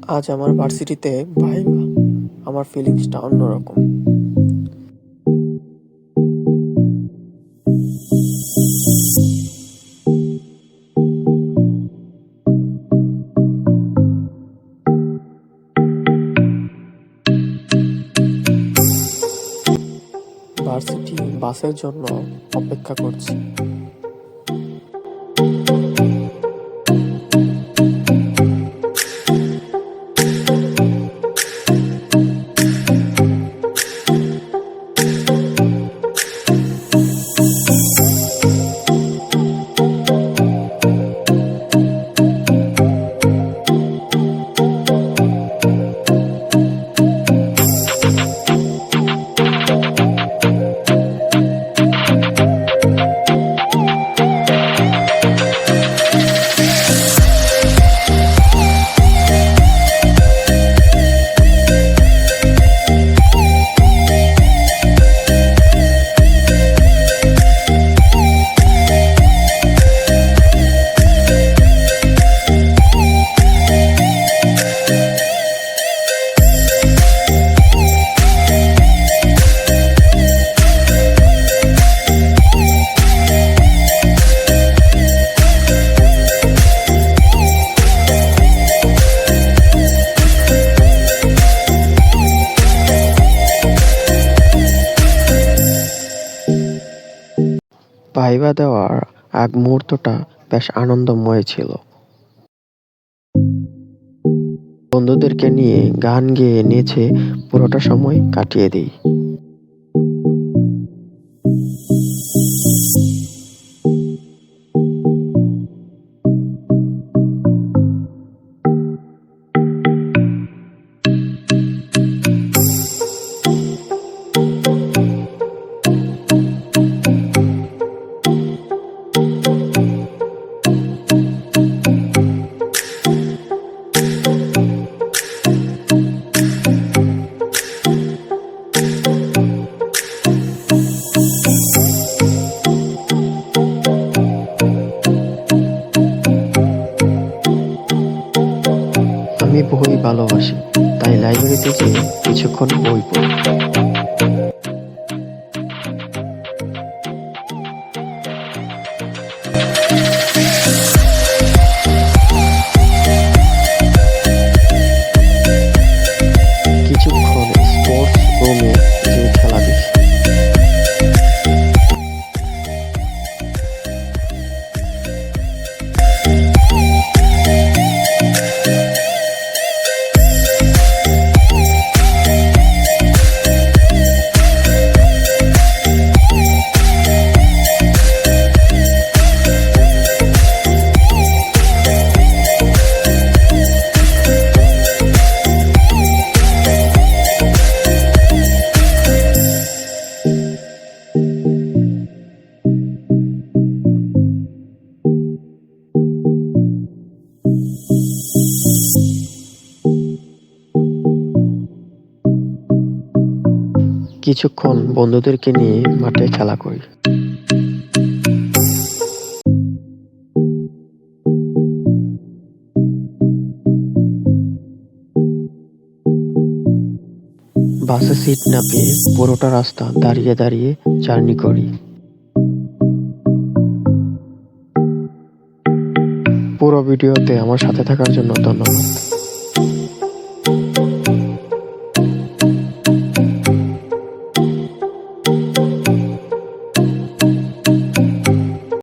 আজ আমার ভার্সিটিতে ভাইবা। আমার ফিলিংসটা অন্যরকম। ভার্সিটি বাসের জন্য অপেক্ষা করছি। ভাইবা দেওয়ার আগ মুহূর্তটা বেশ আনন্দময় ছিল। বন্ধুদেরকে নিয়ে গান গেয়ে নেচে পুরোটা সময় কাটিয়ে দিই। আমি বই ভালোবাসি, তাই লাইব্রেরিতে যেয়ে কিছুক্ষণ বই পড়ি। কিছুক্ষণ স্পোর্টস রুমে যেয়ে খেলা দেখি। কিছুক্ষণ বন্ধুদেরকে নিয়ে মাঠে খেলা করি। বাসে সিট না পেয়ে পুরোটা রাস্তা দাঁড়িয়ে দাঁড়িয়ে জার্নি করি। পুরো ভিডিওতে আমার সাথে থাকার জন্য ধন্যবাদ।